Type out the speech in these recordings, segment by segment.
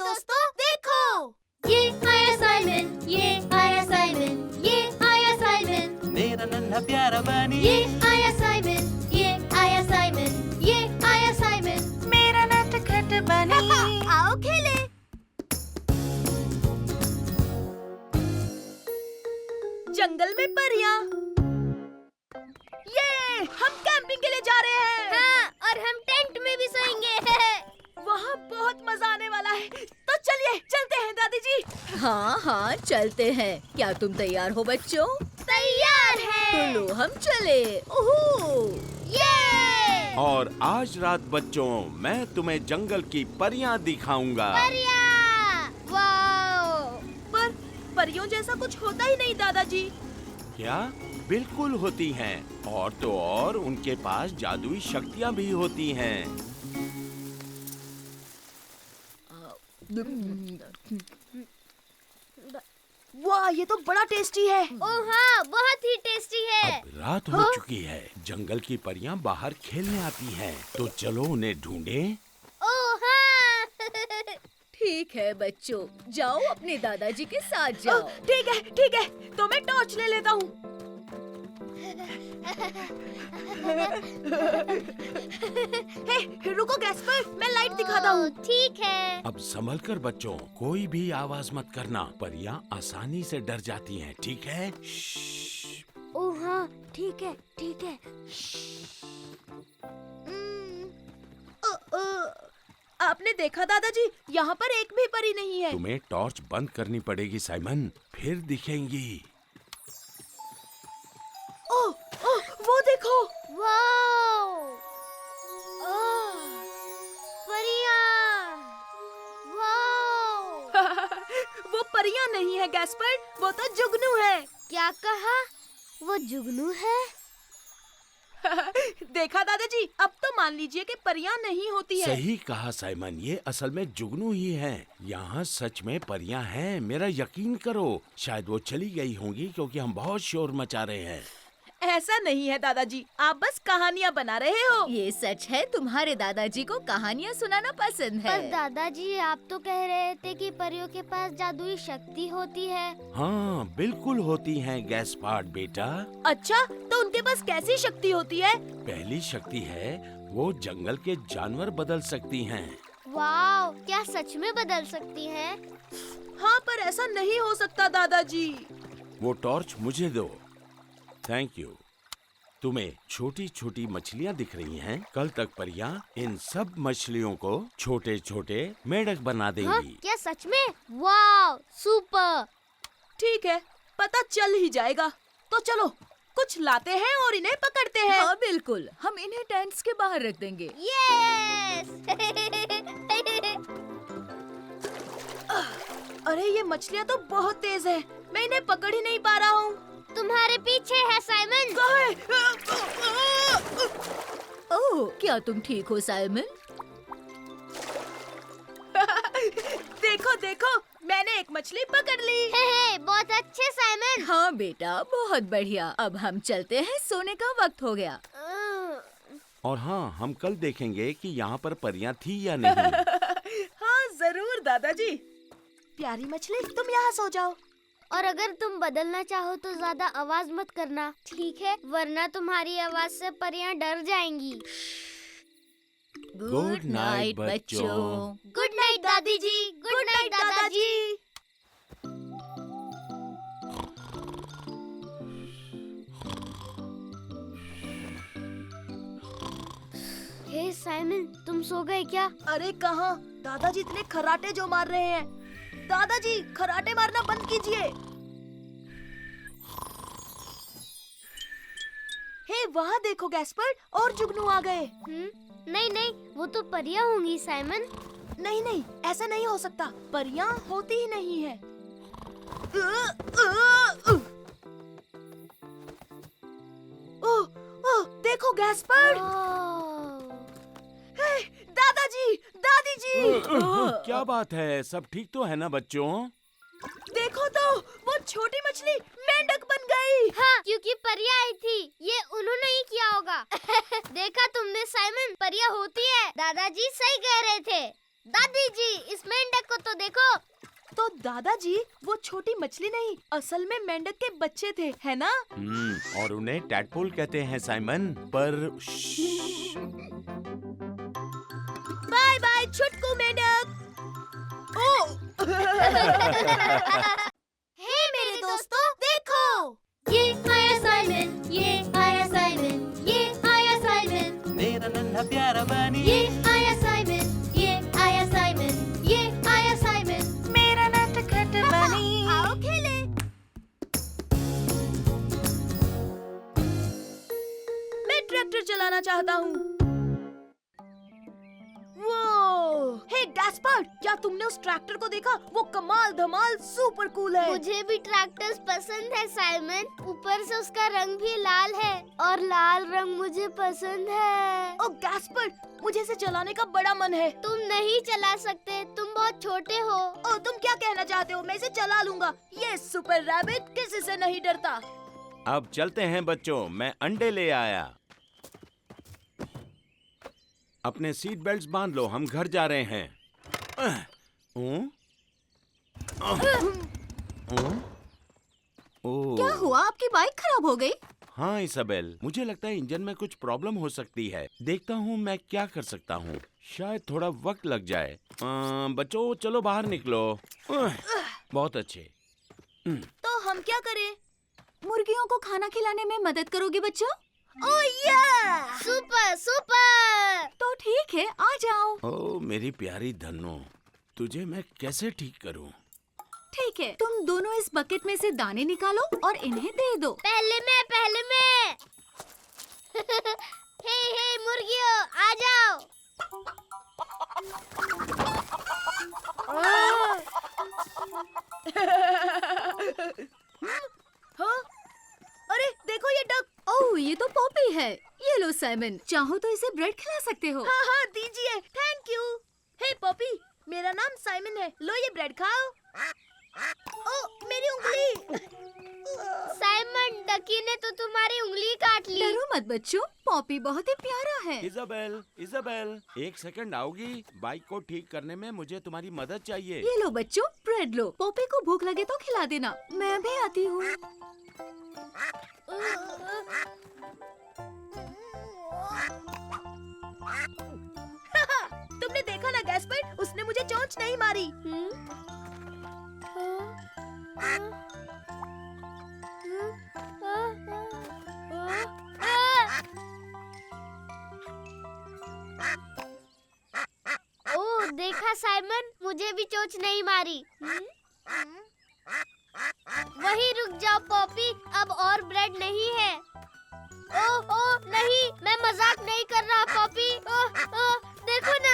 दोस्तों देखो, ये आया साइमन, ये आया साइमन, ये आया साइमन, मेरा नन्हा प्यारा बनी। ये आया साइमन, ये आया साइमन, ये आया साइमन, मेरा नटखट बनी। आओ खेले। जंगल में परियां। ये हम कैंपिंग के लिए जा रहे हैं। हाँ, और हम टेंट में भी सोएंगे। वहाँ बहुत मजा आने वाला है। तो चलिए चलते हैं दादी जी। हाँ हाँ चलते हैं। क्या तुम तैयार हो बच्चों? तैयार है। तो लो हम चले। ओहो! ये और आज रात बच्चों मैं तुम्हें जंगल की परियां दिखाऊंगा। परिया, वाओ। पर परियों जैसा कुछ होता ही नहीं दादाजी। क्या? बिल्कुल होती हैं। और तो और उनके पास जादुई शक्तियां भी होती हैं। वाह, ये तो बड़ा टेस्टी है। ओह हाँ, बहुत ही टेस्टी है। अब रात हो चुकी है। जंगल की परियां बाहर खेलने आती हैं। तो चलो उन्हें ढूंढें। ओह हाँ। ठीक है बच्चों, जाओ अपने दादाजी के साथ जाओ। ठीक है, तो मैं टॉर्च ले लेता हूँ। हे, रुको गैस्पर, मैं लाइट दिखाता हूँ। ठीक है। अब संभल कर बच्चों, कोई भी आवाज मत करना। परियां आसानी से डर जाती हैं, ठीक है? श्श्श। ओह हाँ, ठीक है, ठीक है। आपने देखा दादाजी, यहाँ पर एक भी परी नहीं है। तुम्हें टॉर्च बंद करनी पड़ेगी साइमन, फिर दिखेंगी। ओह, वो देखो। वाओ! ओह, परियां! वाओ! वो परियां नहीं है गैस्पर, वो तो जुगनू है। क्या कहा? वो जुगनू है? देखा दादाजी, अब तो मान लीजिए कि परियां नहीं होती है। सही कहा साइमन, ये असल में जुगनू ही हैं। यहाँ सच में परियां हैं, मेरा यकीन करो। शायद वो चली गई होंगी क्योंकि हम बहुत शोर मचा रहे हैं। ऐसा नहीं है दादाजी, आप बस कहानियाँ बना रहे हो। ये सच है, तुम्हारे दादाजी को कहानियाँ सुनाना पसंद है। पर दादाजी, आप तो कह रहे थे कि परियों के पास जादुई शक्ति होती है। हाँ बिल्कुल होती हैं गैस्पार्ड बेटा। अच्छा, तो उनके पास कैसी शक्ति होती है? पहली शक्ति है वो जंगल के जानवर बदल सकती हैं। वाओ! क्या सच में बदल सकती हैं? हाँ, पर ऐसा नहीं हो सकता दादाजी। वो टॉर्च मुझे दो। Thank you. तुम्हें छोटी छोटी मछलियाँ दिख रही हैं। कल तक परियां इन सब मछलियों को छोटे छोटे मेढक बना हाँ, देंगी। क्या सच में? वाओ! सुपर! ठीक है, पता चल ही जाएगा। तो चलो कुछ लाते हैं और इन्हें पकड़ते हैं। हाँ बिल्कुल, हम इन्हें टेंट्स के बाहर रख देंगे। यस! अरे ये मछलियाँ तो बहुत तेज हैं। मैं इन्हें पकड़ ही नहीं पा रहा हूँ। तुम्हारे पीछे है साइमन। ओह, क्या तुम ठीक हो साइमन? देखो देखो, मैंने एक मछली पकड़ ली। हे, बहुत अच्छे साइमन। हाँ बेटा, बहुत बढ़िया। अब हम चलते हैं, सोने का वक्त हो गया। और हाँ, हम कल देखेंगे कि यहाँ पर परियां थी या नहीं। हाँ जरूर दादाजी। प्यारी मछली, तुम यहाँ सो जाओ। और अगर तुम बदलना चाहो तो ज्यादा आवाज मत करना, ठीक है? वरना तुम्हारी आवाज से परियां डर जाएंगी। गुड नाइट बच्चों। गुड नाइट दादी जी। गुड नाइट दादाजी। हे साइमन, तुम सो गए क्या? अरे कहाँ, दादाजी इतने खराटे जो मार रहे हैं। दादाजी खराटे मारना बंद कीजिए। हे वहाँ देखो गैस्पर, और जुगनू आ गए। नहीं नहीं, वो तो परियां होंगी साइमन। नहीं नहीं, ऐसा नहीं हो सकता। परियां होती ही नहीं है। ओह, ओह, देखो गैस्पर। हे, दादाजी, दादी जी। क्या बात है, सब ठीक तो है ना बच्चों? देखो तो, वो छोटी मछली मेंढक बन गई। हाँ, क्योंकि परियां आई थी। ये उन्होंने ही किया होगा। देखा तुमने साइमन, परियां होती है। दादाजी सही कह रहे थे। दादी जी, इस मेंढक को तो देखो। तो दादाजी वो छोटी मछली नहीं, असल में मेंढक के बच्चे थे, है ना? और उन्हें टैडपोल कहते हैं साइमन। पर बाय बाय छुटकू मेंढक। हे मेरे दोस्तों, देखो, ये आया साइमन, ये आया साइमन, ये आया साइमन, मेरा नन्हा प्यारा बनी ये आया साइमन, ये आया साइमन, ये आया साइमन, मेरा नटखट बनी। आओ खेले। मैं ट्रैक्टर चलाना चाहता हूँ। वो हे गैस्पर, क्या तुमने उस ट्रैक्टर को देखा? वो कमाल धमाल सुपर कूल है। मुझे भी ट्रैक्टर्स पसंद है साइमन। ऊपर से उसका रंग भी लाल है और लाल रंग मुझे पसंद है। ओ गैस्पर, मुझे इसे चलाने का बड़ा मन है। तुम नहीं चला सकते, तुम बहुत छोटे हो। ओ तुम क्या कहना चाहते हो? मैं इसे चला लूंगा। ये सुपर रैबिट किसी से नहीं डरता। अब चलते हैं बच्चों, मैं अंडे ले आया। अपने सीट बेल्ट्स बांध लो, हम घर जा रहे हैं। क्या हुआ, आपकी बाइक खराब हो गई? हाँ इसाबेल, मुझे लगता है इंजन में कुछ प्रॉब्लम हो सकती है। देखता हूँ मैं क्या कर सकता हूँ। शायद थोड़ा वक्त लग जाए। बच्चों चलो बाहर निकलो। बहुत अच्छे। तो हम क्या करें? मुर्गियों को खाना खिलाने में मदद करोगे बच्चों? ओ या! Super super. तो ठीक है, आ जाओ। ओ मेरी प्यारी धन्नो, तुझे मैं कैसे ठीक करूँ? ठीक है, तुम दोनों इस बकेट में से दाने निकालो और इन्हें दे दो। पहले मैं। हे मुर्गियों, आ जाओ। हाँ? अरे देखो ये डक। ओह, ये तो पॉपी है। ये लो साइमन, चाहो तो इसे ब्रेड खिला सकते हो। हाँ हाँ दीजिए, थैंक यू। हे पॉपी, मेरा नाम साइमन है, लो ये ब्रेड खाओ। ओ मेरी उंगली। साइमन, डकी ने तो तुम्हारी उंगली काट ली। डरो मत बच्चों, पॉपी बहुत ही प्यारा है। इजाबेल, एक सेकंड आओगी? बाइक को ठीक करने में मुझे तुम्हारी मदद चाहिए। ये लो बच्चों, ब्रेड लो। पॉपी को भूख लगे तो खिला देना, मैं भी आती हूँ। तुमने देखा ना गैस्पर, उसने मुझे चोंच नहीं मारी। ओह देखा साइमन, मुझे भी चोंच नहीं मारी। वहीं रुक जाओ पॉपी, अब और ब्रेड नहीं है। ओह नहीं, मैं मजाक नहीं कर रहा पॉपी। ओह देखो ना।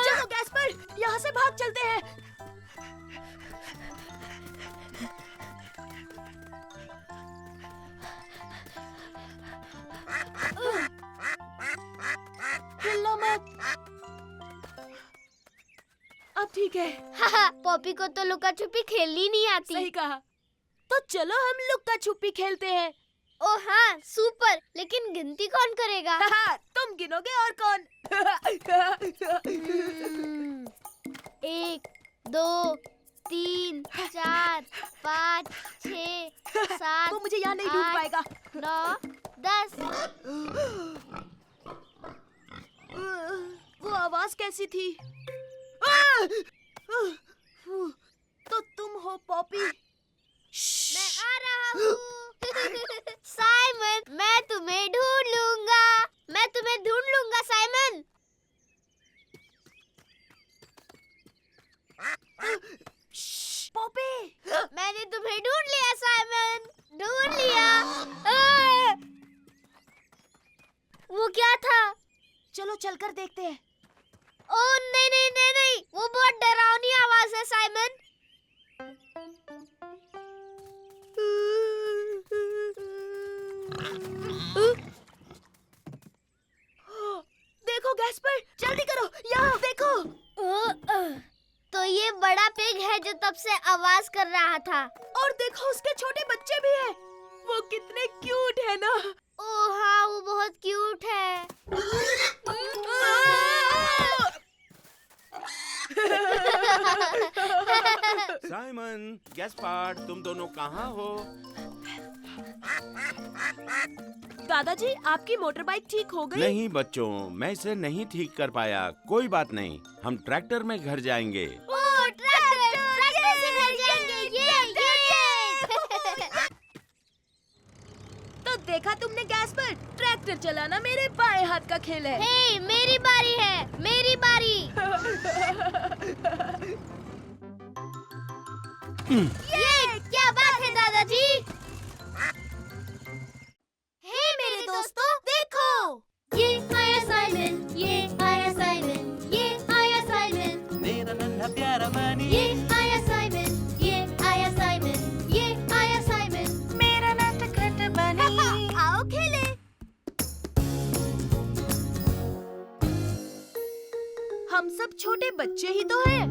चलो गैस्पर, यहाँ से भाग चलते हैं। हिलना मत। अब ठीक है। पॉपी को तो लुका छुपी खेलनी नहीं आती। सही कहा। तो चलो हम लुक्का छुपी खेलते हैं। ओह हाँ सुपर, लेकिन गिनती कौन करेगा? तुम गिनोगे और कौन? 1 2 3 4 5 6 7 वो मुझे यहाँ नहीं ढूंढ 8, पाएगा। 9 10। वो आवाज कैसी थी? तो तुम हो पॉपी? मैं आ रहा हूँ। साइमन, मैं तुम्हें ढूंढ लूंगा। मैं तुम्हें ढूंढ लूंगा साइमन। पॉपी, मैंने तुम्हें ढूंढ लिया साइमन, ढूंढ लिया। वो क्या था? चलो चलकर देखते हैं। ओह नहीं नहीं नहीं नहीं, वो बहुत डरावनी आवाज है साइमन। देखो गैस्पर, जल्दी करो, यहाँ देखो। तो ये बड़ा पिग है जो तब से आवाज कर रहा था। और देखो उसके छोटे बच्चे भी हैं। वो कितने क्यूट है ना। ओह हाँ, वो बहुत क्यूट है। साइमन, गैस्पार्ड, तुम दोनों कहाँ हो? दादाजी, आपकी मोटर बाइक ठीक हो गई? नहीं बच्चों, मैं इसे नहीं ठीक कर पाया। कोई बात नहीं, हम ट्रैक्टर में घर जाएंगे। ट्रैक्टर से घर जाएंगे। ये। तो देखा तुमने गैस्पर्ड, ट्रैक्टर चलाना मेरे बाएं हाथ का खेल है। हे, मेरी बारी है, मेरी बारी। ये क्या बात है दादाजी? हे मेरे दोस्तों, देखो, ये आया साइमन, ये आया साइमन, ये आया साइमन, मेरा नन्हा प्यारा बनी ये आया साइमन, ये आया साइमन, ये आया साइमन, मेरा नटखट बनी। आओ खेले। हम सब छोटे बच्चे ही तो हैं।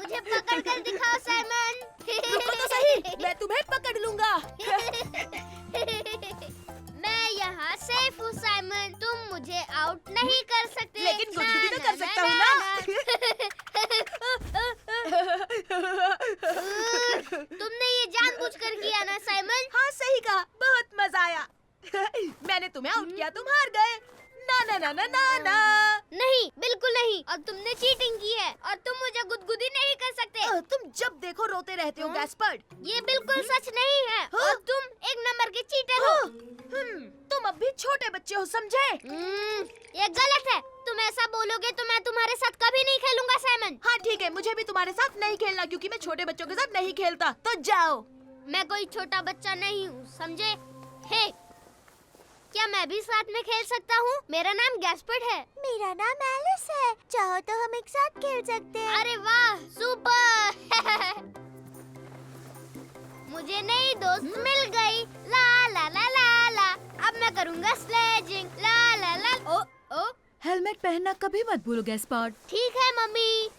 मुझे पकड़ कर दिखाओ साइमन। रुको तो सही, मैं तुम्हें पकड़ लूंगा। मैं यहाँ सेफ हूँ साइमन, तुम मुझे आउट नहीं कर सकते। लेकिन गुदगुदी तो कर सकता हूँ ना। तुमने ये जानबूझकर किया ना साइमन? हाँ सही कहा, बहुत मजा आया। मैंने तुम्हें आउट किया, तुम हार गए। ना ना ना ना ना ना। नहीं, बिल्कुल नहीं। और तुमने चीटिंग की है और तुम मुझे गुदगुदी नहीं कर सकते। तुम जब देखो रोते रहते हो गैस्पर्ड। ये बिल्कुल सच नहीं है हाँ? और तुम एक नंबर के चीटर हो। तुम अब भी छोटे बच्चे हो, समझे? ये गलत है। तुम ऐसा बोलोगे तो मैं तुम्हारे साथ कभी नहीं खेलूंगा साइमन। हाँ ठीक है, मुझे भी तुम्हारे साथ नहीं खेलना क्योंकि मैं छोटे बच्चों के साथ नहीं खेलता। तो जाओ। मैं कोई छोटा बच्चा नहीं हूँ, समझे? हे, क्या मैं भी साथ में खेल सकता हूँ? मेरा नाम गैस्पर्ड है। मेरा नाम एलिस है। चाहो तो हम एक साथ खेल सकते हैं। अरे वाह, सुपर। मुझे नई दोस्त मिल गई। ला ला ला ला ला। अब मैं करूँगा स्लेजिंग। ला ला ला। ओ ओ, हेलमेट पहनना कभी मत भूलो गैस्पार्ड। ठीक है मम्मी।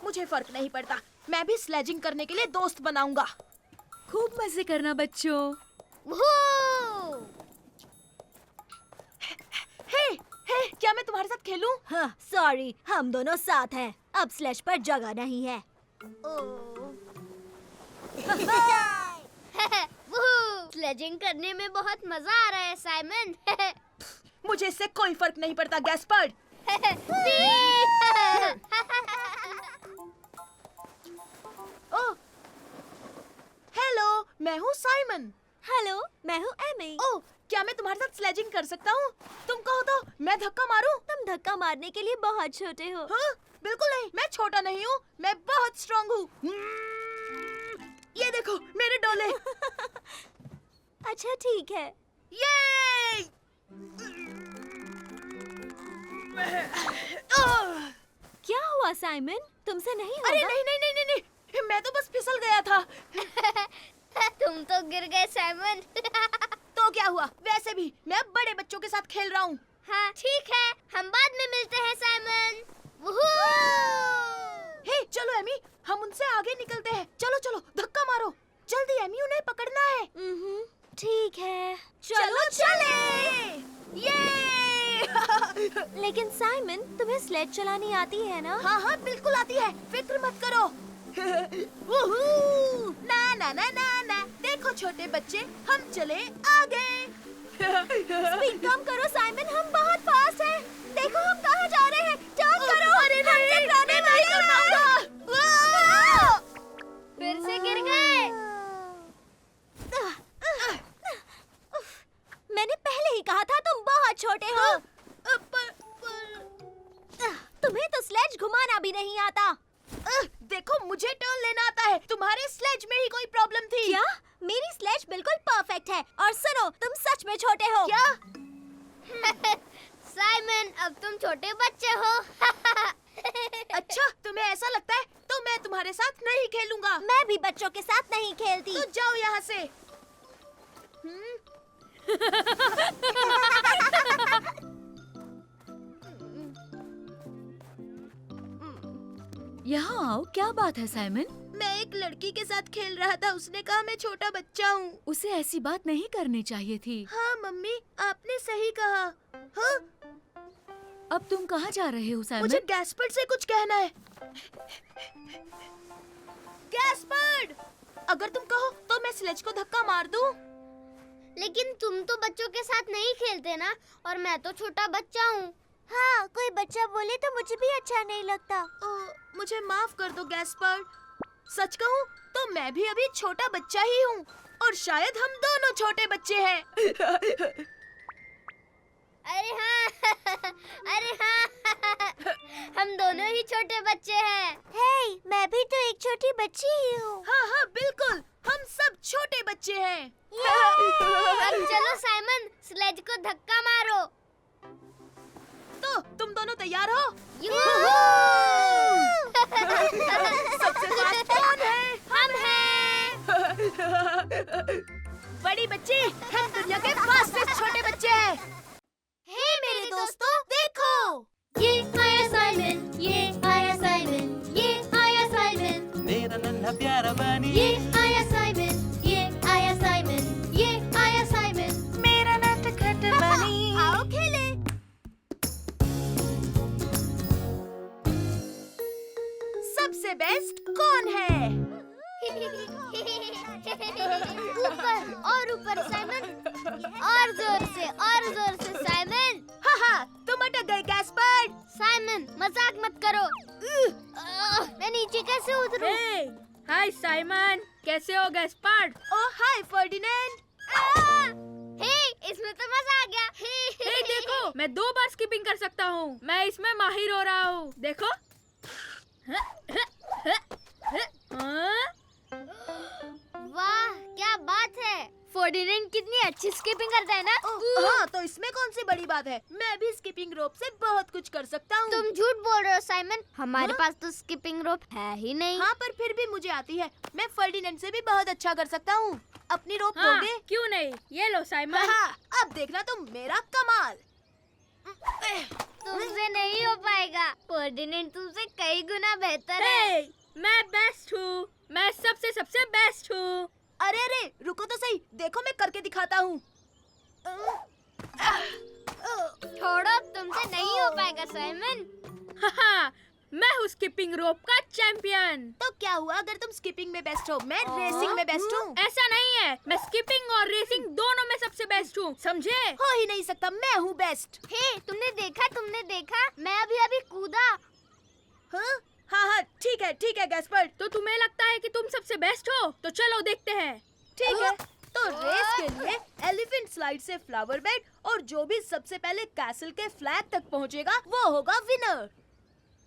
मुझे फर्क नहीं पड़ता, मैं भी स्लेजिंग करने के लिए दोस्त बनाऊंगा। खूब मजे करना बच्चों। वूहू! हे, क्या मैं तुम्हारे साथ खेलूं? हाँ, सॉरी, हम दोनों साथ हैं। अब स्लेज पर जगह नहीं है। वूहू! स्लेजिंग करने में बहुत मजा आ रहा है साइमन। मुझे इससे कोई फर्क नहीं पड़ता गैस्पर्ड। ओह, हेलो, मैं हूँ साइमन। हेलो, मैं हूँ एमी। ओह, क्या मैं तुम्हारे साथ स्लेजिंग कर सकता हूँ? तुम कहो तो मैं धक्का मारूं? तुम धक्का मारने के लिए बहुत छोटे हो। हाँ, बिल्कुल नहीं, मैं छोटा नहीं हूँ, मैं बहुत स्ट्रॉन्ग हूँ। ये देखो मेरे डोले। अच्छा ठीक है। ये क्या हुआ साइमन? तुमसे नहीं होगा? अरे नहीं नहीं नहीं नहीं नहीं, मैं तो बस फिसल गया था। तुम तो गिर गए साइमन। तो क्या हुआ? वैसे भी मैं अब बड़े बच्चों के साथ खेल रहा हूँ। हाँ ठीक है, हम बाद में मिलते हैं साइमन। वूहू! हे, चलो एमी, हम उनसे आगे निकलते हैं। चलो चलो, धक्का मारो जल्दी एमी, उन्हें पकड़ना है। ठीक है। चलो चले। ये लेकिन साइमन, तुम्हें स्लेज चलानी आती है ना? हाँ हाँ बिल्कुल आती है, फिक्र मत करो। वूहू! ना ना ना ना ना, देखो छोटे बच्चे, हम चले आगे। स्पीड कम करो साइमन, हम बहुत फास्ट हैं। देखो हम कहाँ जा रहे हैं। टर्न करो। अरे नहीं, मैं नहीं कर पाऊंगा। फिर से गिर गए। मैंने पहले ही कहा था तुम बहुत छोटे हो। तुम्हें तो स्लेज घुमाना भी नहीं आता। देखो मुझे टर्न लेना आता है, तुम्हारे स्लेज में ही कोई प्रॉब्लम थी। क्या? मेरी स्लेज बिल्कुल परफेक्ट है। और सुनो, तुम सच में छोटे हो। क्या? साइमन, अब तुम छोटे बच्चे हो। अच्छा, तुम्हें ऐसा लगता है तो मैं तुम्हारे साथ नहीं खेलूंगा। मैं भी बच्चों के साथ नहीं खेलती। तो जाओ यहाँ से। यहाँ आओ, क्या बात है साइमन? मैं एक लड़की के साथ खेल रहा था, उसने कहा मैं छोटा बच्चा हूँ। उसे ऐसी बात नहीं करनी चाहिए थी। हाँ मम्मी, आपने सही कहा। हाँ? अब तुम कहाँ जा रहे हो साइमन? मुझे गैस्पर्ड से कुछ कहना है। गैस्पर्ड, अगर तुम कहो तो मैं स्लेज को धक्का मार दूं। लेकिन तुम तो बच्चों के साथ नहीं खेलते ना, और मैं तो छोटा बच्चा हूँ। हाँ, कोई बच्चा बोले तो मुझे भी अच्छा नहीं लगता। मुझे माफ कर दो गैस्पर्ड। सच कहूँ तो मैं भी अभी छोटा बच्चा ही हूँ, और शायद हम दोनों छोटे बच्चे हैं। अरे हाँ अरे हाँ हम दोनों ही छोटे बच्चे हैं। हे, मैं भी तो एक छोटी बच्ची ही हूँ। हाँ हाँ बिल्कुल, हम सब छोटे बच्चे हैं। अब चलो साइमन, स्लेज को धक्का मारो। तो तुम दोनों तैयार हो? यूहू! सबसे फास्ट कौन है? हम हैं। बड़ी बच्ची, हम दुनिया के फास्टेस्ट छोटे बच्चे हैं। हे मेरे दोस्तों, देखो। ये आया साइमन, ये आया साइमन, ये आया साइमन, मेरा नन्हा प्यारा बनी ये आया साइमन, ये आया साइमन, ये आया साइमन। मेरा नटखट बनी। आओ खेले। सबसे बेस्ट कौन है? ऊपर और ऊपर साइमन, और जोर से साइमन। हाँ, तुम अटक गए गैस्पर्ड। साइमन, मजाक मत करो। मैं नीचे कैसे उतरूं? हाय साइमन, कैसे हो गैस्पर्ड? ओह हाय फर्डिनेंड। हे, इसमें तो मजा आ गया। हे देखो, मैं 2 बार स्किपिंग कर सकता हूँ। मैं इसमें माहिर हो रहा हूँ। देखो। वाह, क्या बात है। फर्डिनेंड कितनी अच्छी स्किपिंग करता है ना। हाँ, तो इसमें कौन सी बड़ी बात है? मैं भी स्किपिंग रोप से बहुत कुछ कर सकता हूँ। तुम झूठ बोल रहे हो साइमन, हमारे हाँ? पास तो स्किपिंग रोप है ही नहीं। हाँ, पर फिर भी मुझे आती है। मैं फर्डिनेंड से भी बहुत अच्छा कर सकता हूँ। अपनी रोप दोगे? क्यों नहीं? ये लो साइमन। हाँ, अब देखना तुम मेरा कमाल। तुमसे नहीं हो पाएगा। फर्डिनेंड तुमसे कई गुना बेहतर है। मैं बेस्ट हूँ। मैं सबसे बेस्ट हूँ। अरे रुको तो सही, देखो मैं करके दिखाता हूँ। छोड़ो, तुमसे नहीं हो पाएगा साइमन। मैं हूँ स्किपिंग रोप का चैंपियन। तो क्या हुआ अगर तुम स्किपिंग में बेस्ट हो? मैं रेसिंग में बेस्ट हूँ। ऐसा नहीं है, मैं स्किपिंग और रेसिंग दोनों में सबसे बेस्ट हूँ, समझे? हो ही नहीं सकता, मैं हूँ बेस्ट। हे, तुमने देखा, मैं अभी कूदा। हाँ, ठीक है गैस्पर्ड। तो तुम्हें लगता है कि तुम सबसे बेस्ट हो? तो चलो देखते हैं। ठीक है, तो रेस के लिए एलिफेंट स्लाइड से फ्लावर बेड, और जो भी सबसे पहले कैसल के फ्लैग तक पहुँचेगा वो होगा विनर।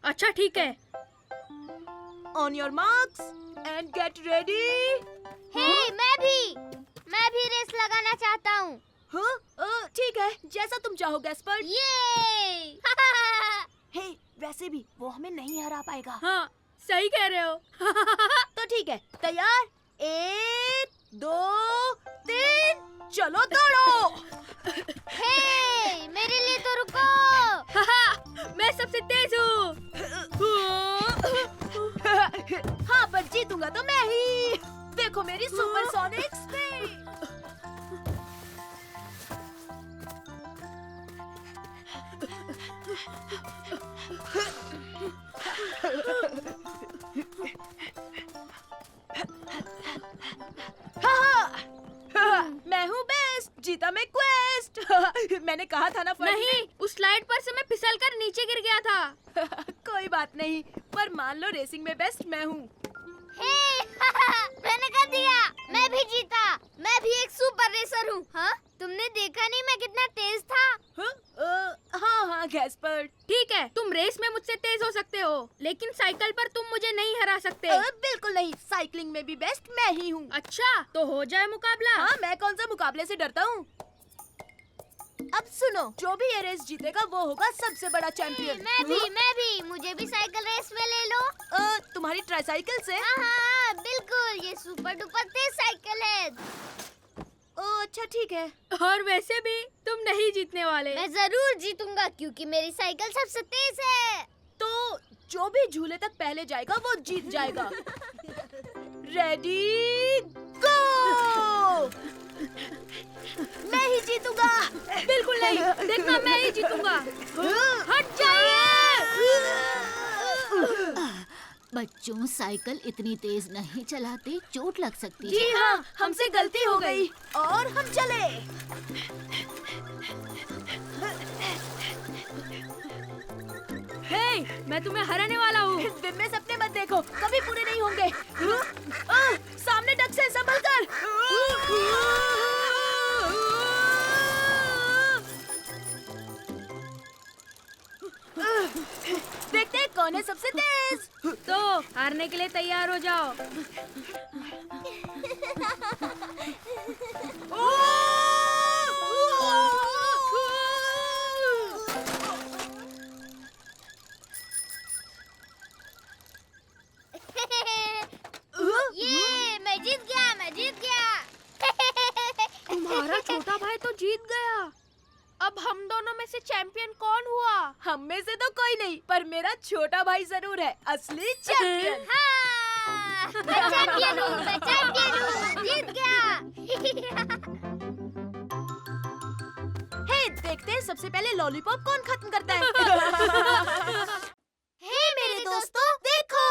अच्छा ठीक है। On your marks and get ready. Hey, मैं भी रेस लगाना चाहता हूँ। ठीक है, जैसा तुम चाहो गैस्पर्ड। ये हे, वैसे भी वो हमें नहीं हरा पाएगा। हाँ, सही कह रहे हो। तो ठीक है, तैयार? 1, 2, 3, चलो दौड़ो। हे, मेरे लिए तो रुको। मैं सबसे तेज हूँ। हाँ, पर जीतूंगा तो मैं ही। देखो मेरी सुपरसोनिक स्पीड। मैं हूँ बेस्ट, जीता मैं क्वेस्ट। मैंने कहा था ना नहीं, उस स्लाइड पर से मैं फिसल कर नीचे गिर गया था। कोई बात नहीं, पर मान लो रेसिंग में बेस्ट मैं हूँ। हे, मैंने कर दिया, मैं भी जीता। मैं भी एक सुपर रेसर हूँ। हाँ, तुमने देखा नहीं मैं कितना तेज था? हाँ गैस्पर्ड। ठीक है, तुम रेस में मुझसे तेज हो सकते हो, लेकिन साइकिल पर तुम मुझे नहीं हरा सकते। बिल्कुल नहीं, साइकिलिंग में भी बेस्ट मैं ही हूँ। अच्छा, तो हो जाए मुकाबला। हाँ, मैं कौन सा मुकाबले से डरता हूँ। अब सुनो, जो भी ये रेस जीतेगा वो होगा सबसे बड़ा चैंपियन। मैं भी, मुझे भी साइकिल रेस में ले लो। तुम्हारी ट्राइसाइकिल से? हाँ, बिल्कुल, ये सुपर डुपर तेज साइकिल है। अच्छा ठीक है। और वैसे भी तुम नहीं जीतने वाले। मैं जरूर जीतूंगा क्योंकि मेरी साइकिल सबसे तेज है। तो जो भी झूले तक पहले जाएगा वो जीत जाएगा। रेडी गो। मैं ही जीतूंगा। बिल्कुल नहीं, देखना मैं ही जीतूंगा। हट जाइए। बच्चों, साइकिल इतनी तेज नहीं चलाते, चोट लग सकती जी है। हाँ, हमसे गलती हो गई और हम चले। हे, मैं तुम्हें हराने वाला हूँ। दिन में सपने मत देखो, कभी पूरे नहीं होंगे। सामने डक से संभल कर। देखते हैं कौन है सबसे तेज। तो हारने के लिए तैयार हो जाओ। ये मैं जीत गया, मैं जीत गया। तुम्हारा छोटा भाई तो जीत गया। अब हम दोनों में से चैंपियन कौन हुआ? हम में से तो कोई नहीं, पर मेरा छोटा भाई जरूर है असली चैंपियन। हाँ, मैं चैंपियन हूँ, मैं चैंपियन हूँ, जीत गया। हे, देखते हैं सबसे पहले लॉलीपॉप कौन खत्म करता है। हे मेरे दोस्तों, देखो।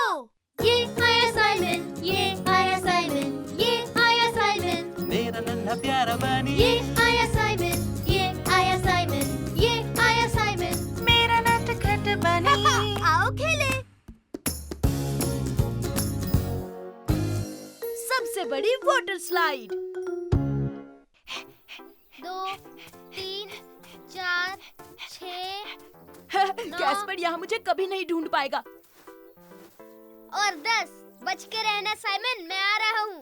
ये आया साइमन, ये आया साइमन, ये आया साइमन, मेरा नन्हा प्यारा बनी ये आया साइमन, ये आया साइमन, ये आया साइमन, मेरा नटखट बनी। आओ खेले। सबसे बड़ी वाटर स्लाइड। 2, 3, 4, 6 कैस्पर यहाँ मुझे कभी नहीं ढूंढ पाएगा। और 10। बच के रहना साइमन, मैं आ रहा हूँ।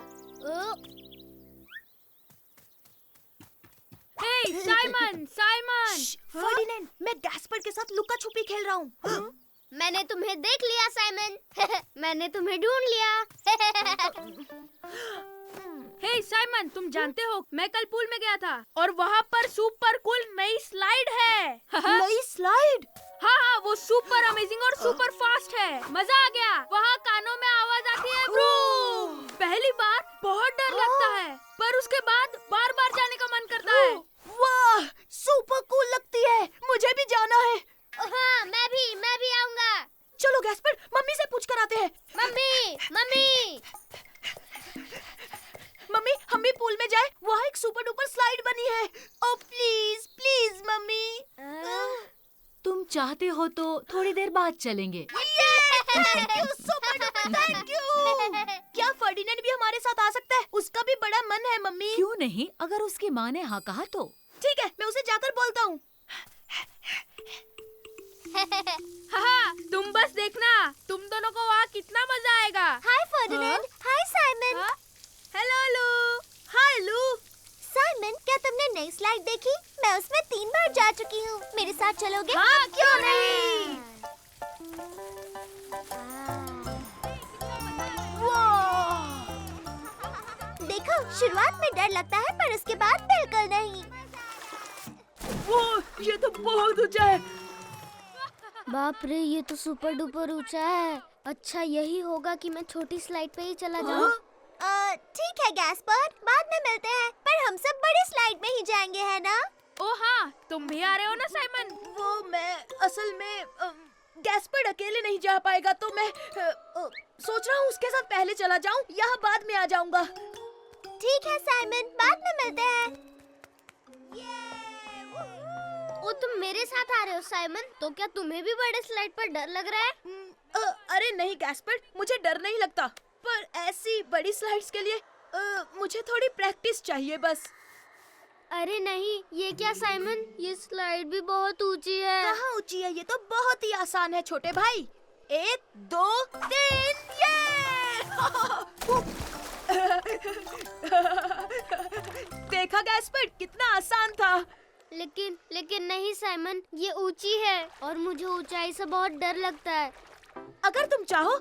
हे, साइमन, साइमन। फर्डिनेंड, मैं गैस्पर के साथ लुका छुपी खेल रहा हूँ। मैंने तुम्हें देख लिया साइमन। मैंने तुम्हें ढूंढ लिया। हे साइमन, तुम जानते हो मैं कल पूल में गया था और वहाँ पर सुपर कूल नई स्लाइड है। नई स्लाइड? हाँ हाँ, वो सुपर अमेजिंग और सुपर फास्ट है। मजा आ गया। वहाँ कानों में आवाज आती है ब्रूम। पहली बार बहुत डर लगता है, पर उसके बाद बार बार जाने का मन करता है। वाह, सुपर कूल लगती है। मुझे भी जाना है। हाँ, मैं भी आऊंगा। चलो गैस्पर, मम्मी से पूछ कर आते हैं। Mummy, mummy. मम्मी, हम भी पूल में जाए। वहाँ एक सुपर डुपर स्लाइड बनी है। ओ प्लीज प्लीज मम्मी। तुम चाहते हो तो थोड़ी देर बाद चलेंगे। Thank you super duper, thank you. क्या फर्डिनेंड भी हमारे साथ आ सकता है? उसका भी बड़ा मन है मम्मी। क्यों नहीं, अगर उसकी माँ ने हाँ कहा तो। ठीक है, मैं उसे जाकर बोलता हूँ। हाँ, तुम बस देखना, तुम दोनों को वहाँ कितना मजा आएगा। हाय फर्डिनेंड, हाय साइमन। हेलो लू। हाय लू। साइमन, क्या तुमने नई स्लाइड देखी? मैं उसमें 3 बार जा चुकी हूँ। मेरे साथ चलोगे? हाँ, क्यों नहीं। देखो, शुरुआत में डर लगता है, पर उसके बाद बिल्कुल नहीं। वो, ये तो बहुत ऊंचा है। बाप रे, ये तो सुपर डुपर ऊंचा है। अच्छा, यही होगा कि मैं छोटी स्लाइड पे ही चला जाऊँ। ठीक है गैस्पर, बाद में मिलते हैं। पर हम सब बड़ी स्लाइड में ही जाएंगे, है ना? ओ हाँ, तुम भी आ रहे हो ना साइमन? वो मैं असल में गैस्पर अकेले नहीं जा पाएगा, तो मैं सोच रहा हूँ उसके साथ पहले चला जाऊँ, यहाँ बाद में आ जाऊँगा। ठीक है साइमन, बाद में मिलते हैं। ओ, तुम मेरे साथ आ रहे हो साइमन? तो क्या तुम्हें भी बड़े स्लाइड पर डर लग रहा है? अरे नहीं गैस्पर, मुझे डर नहीं लगता, पर ऐसी बड़ी स्लाइड्स के लिए मुझे थोड़ी प्रैक्टिस चाहिए बस। अरे नहीं, ये क्या साइमन, ये स्लाइड भी बहुत ऊंची है। कहाँ ऊंची है? ये तो बहुत ही आसान है छोटे भाई। 1, 2, 3, ये! देखा गैस्पर, कितना आसान था। लेकिन नहीं साइमन, ये ऊंची है और मुझे ऊंचाई से बहुत डर लगता है। अगर तुम चाहो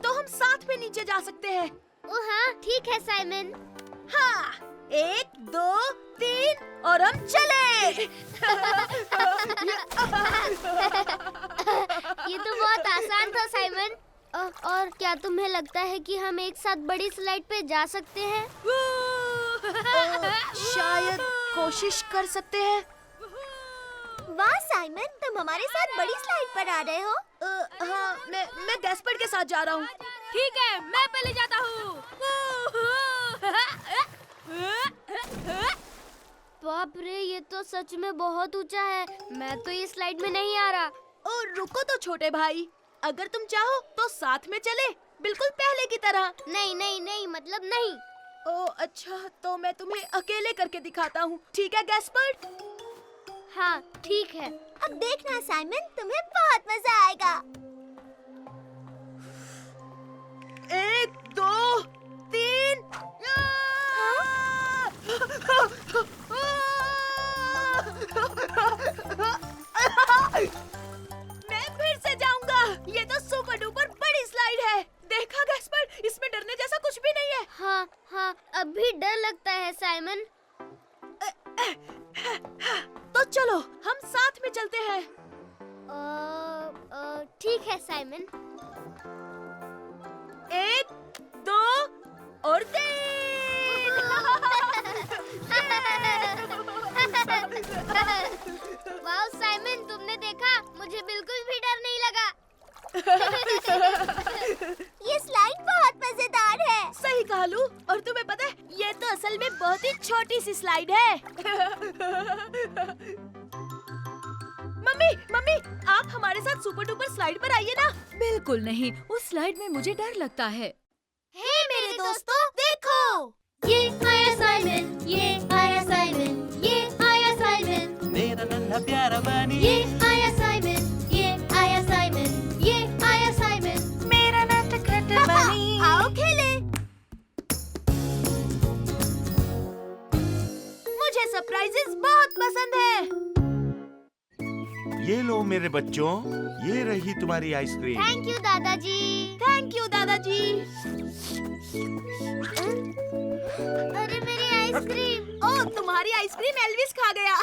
तो हम साथ में नीचे जा सकते हैं। ओ हाँ, ठीक है साइमन। हाँ, 1, 2, 3 और हम चले। ये तो बहुत आसान था साइमन। और क्या तुम्हें लगता है कि हम एक साथ बड़ी स्लाइड पे जा सकते हैं? शायद कोशिश कर सकते हैं। वाह साइमन, तुम हमारे साथ बड़ी स्लाइड पर आ रहे हो। हाँ, मैं गैस्पर्ड के साथ जा रहा हूँ। ठीक है, मैं पहले जाता हूँ। बाप रे, ये तो सच में बहुत ऊंचा है। मैं तो ये स्लाइड में नहीं आ रहा। और रुको तो छोटे भाई, अगर तुम चाहो तो साथ में चले, बिल्कुल पहले की तरह। नहीं नहीं नहीं, मतलब नहीं। ओ अच्छा, तो मैं तुम्हें अकेले करके दिखाता हूँ, ठीक है गैस्पर्ड? हाँ ठीक है। अब देखना साइमन, तुम्हें बहुत मजा आएगा। 1 2 3। मैं फिर से जाऊंगा। ये तो सुपर डुपर बड़ी स्लाइड है। देखा गैस्पर्ड, इसमें डरने जैसा कुछ भी नहीं है। हाँ हाँ, अभी डर लगता है साइमन। तो चलो हम साथ में चलते हैं। ठीक है साइमन। 1 2 और 3। वाह साइमन, तुमने देखा, मुझे बिल्कुल भी डर नहीं लगा। ये स्लाइड बहुत मजेदार है। सही कहा लू। और तुम्हें पता है, ये तो असल में बहुत ही छोटी सी स्लाइड है। मम्मी, आप हमारे साथ सुपर डुपर स्लाइड पर आइए ना। बिल्कुल नहीं, उस स्लाइड में मुझे डर लगता है। हे मेरे दोस्तों, देखो, ये आया साइमन, ये आया साइमन, ये आया साइमन, मेरा नन्हा प्यारा बनी, ये आया साइमन, ये आया साइमन, ये आया साइमन। मेरा नटखट बनी। आओ खेले। मुझे सरप्राइजेस बहुत पसंद है। ये लो मेरे बच्चों, ये रही तुम्हारी आइसक्रीम। थैंक यू दादाजी। थैंक यू दादाजी। अरे मेरी आइसक्रीम। ओ, तुम्हारी आइसक्रीम एल्विस खा गया।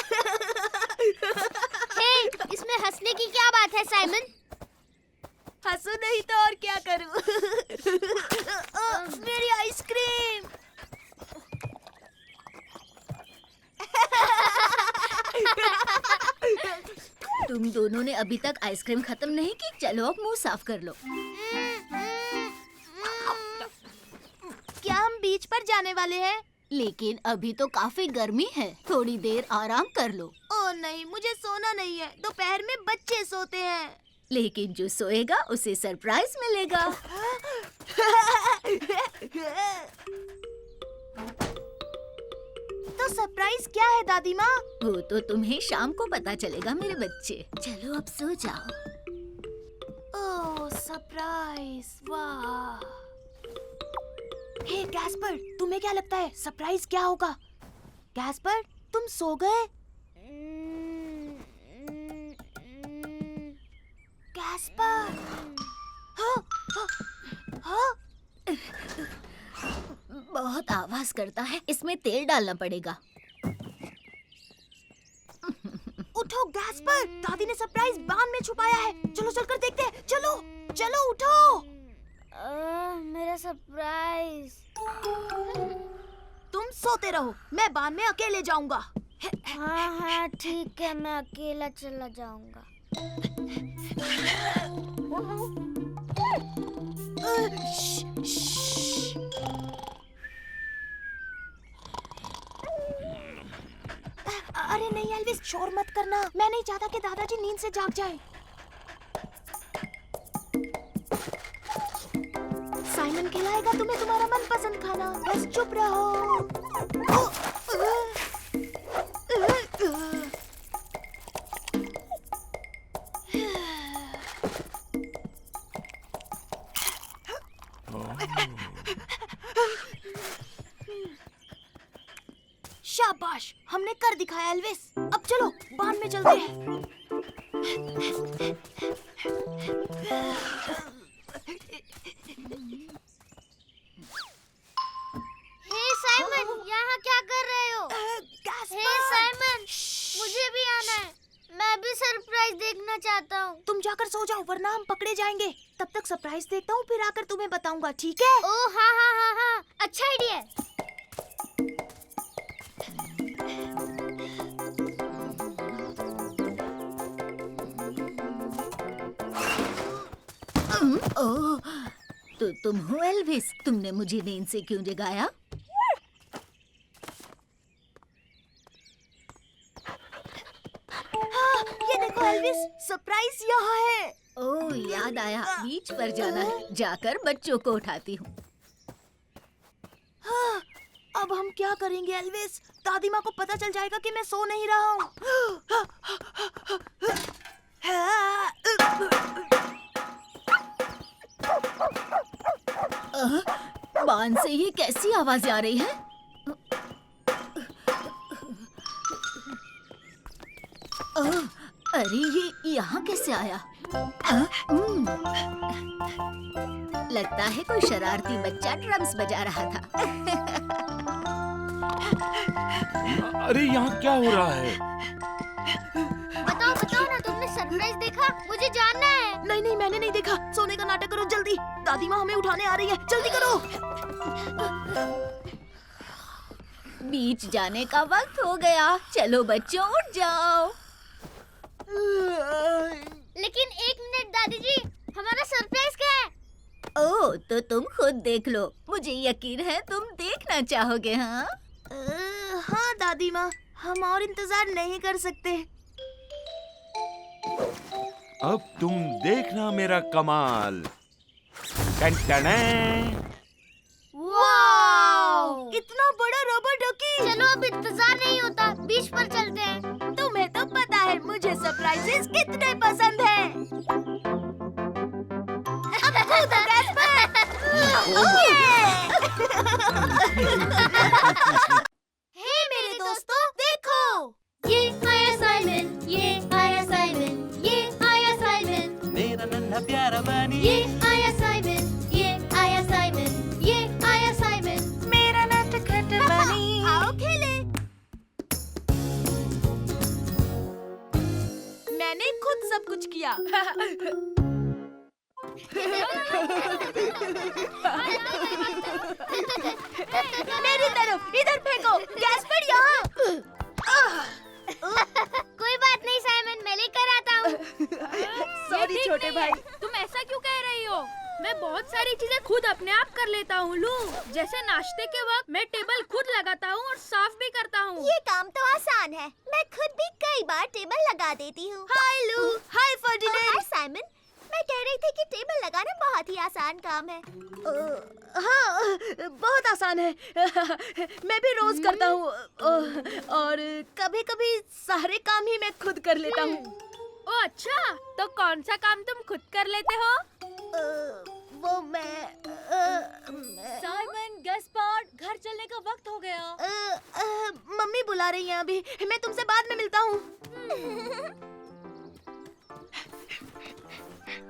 हे, इसमें हंसने की क्या बात है साइमन? हंसू नहीं तो और क्या करूं? मेरी आइसक्रीम। तुम दोनों ने अभी तक आइसक्रीम खत्म नहीं की। चलो अब मुंह साफ कर लो। क्या हम बीच पर जाने वाले हैं? लेकिन अभी तो काफी गर्मी है, थोड़ी देर आराम कर लो। ओ नहीं, मुझे सोना नहीं है। दोपहर में बच्चे सोते हैं। लेकिन जो सोएगा उसे सरप्राइज मिलेगा। तो सरप्राइज क्या है दादी माँ? वो तो तुम्हें शाम को पता चलेगा मेरे बच्चे। चलो अब सो जाओ। ओह सरप्राइज, वाह। हे गैस्पर्ड, तुम्हें क्या लगता है सरप्राइज क्या होगा? गैस्पर्ड, तुम सो गए? गैस्पर्ड, हाँ, हाँ, हाँ। बहुत आवाज करता है, इसमें तेल डालना पड़ेगा। उठो गैस्पर्ड, दादी ने सरप्राइज बांध में छुपाया है। चलो चलकर देखते हैं। चलो चलो उठो। मेरा सरप्राइज। तुम सोते रहो, मैं बांध में अकेले जाऊंगा। हाँ हाँ ठीक है, मैं अकेला चला जाऊंगा। अरे नहीं एल्विस, शोर मत करना। मैं नहीं चाहता कि दादाजी नींद से जाग जाए। साइमन खिलाएगा तुम्हें तुम्हारा मनपसंद खाना, बस चुप रहो। शाबाश, हमने कर दिखाया एल्विस। अब चलो बांध में चलते हैं। हे साइमन, यहाँ क्या कर रहे हो? हे साइमन, मुझे भी आना है। मैं भी सरप्राइज देखना चाहता हूँ। तुम जाकर सो जाओ वरना हम पकड़े जाएंगे। तब तक सरप्राइज देखता हूँ, फिर आकर तुम्हें बताऊंगा, ठीक है? ओह हाँ हाँ हाँ हाँ, अच्छा आइडिया है। ओह, तो तुम हो एल्विस? तुमने मुझे नींद से क्यों जगाया? ये देखो एल्विस, सरप्राइज यहाँ है। ओह, याद आया, बीच पर जाना है। जाकर बच्चों को उठाती हूँ। हाँ, अब हम क्या करेंगे एल्विस? दादी माँ को पता चल जाएगा कि मैं सो नहीं रहा हूँ। बांध से ये कैसी आवाजें आ रही है? अरे ये यहाँ कैसे आया? लगता है कोई शरारती बच्चा ड्रम्स बजा रहा था। अरे यहाँ क्या हो रहा है? बताओ बताओ ना, तुमने सरप्राइज देखा? मुझे जानना है। नहीं नहीं, मैंने नहीं देखा। सोने का नाटक करो जल्दी, दादी माँ हमें उठाने आ रही है। जल्दी करो। बीच जाने का वक्त हो गया। चलो बच्चों, उठ जाओ। लेकिन एक मिनट दादी जी, हमारा सरप्राइज क्या है? ओह, तो तुम खुद देख लो। मुझे यकीन है तुम देखना चाहोगे। हाँ हाँ दादी माँ, हम और इंतजार नहीं कर सकते। अब तुम देखना मेरा कमाल। टन-टन-टन। वाव! इतना बड़ा रबर डकी। चलो अब इंतजार नहीं होता, बीच पर चलते हैं। तुम्हें तो पता है मुझे सरप्राइजेस कितने पसंद हैं। अब कूदो गैस पर। हे मेरे दोस्तों, देखो। ये आया साइमन, ये आया साइमन, ये आया साइमन, मेरा नन्हा प्यारा बनी ये आया साइमन, ये आया साइमन, ये आया साइमन। मेरा नटखट बनी। आओ खेले। मैंने खुद सब कुछ किया। मेरी तरफ, इधर फेंको। गैस पर यहाँ। कोई बात नहीं साइमन, मैं लेकर आता हूँ। सॉरी ठीक छोटे नहीं भाई। है। तुम ऐसा क्यों कह रही हो? मैं बहुत सारी चीजें खुद अपने आप कर लेता हूँ लू। जैसे नाश्ते के वक्त मैं टेबल खुद लगाता हूँ और साफ भी करता हूँ। ये काम तो आसान है। मैं खुद भी कई बार टेबल लगा देती हूँ। हाय लू, हाय हाय फर्डिनेंड। साइमन, मैं कह रही थी कि टेबल लगाना बहुत ही आसान काम है। हाँ, बहुत आसान है। मैं भी रोज करता हूँ और कभी-कभी सारे काम ही मैं खुद कर लेता हूँ। ओ अच्छा, तो कौन सा काम तुम खुद कर लेते हो? वो मैं साइमन, गैस्पार्ड, घर चलने का वक्त हो गया। मम्मी बुला रही हैं अभी। मैं तुमसे बाद में मिलता हूँ।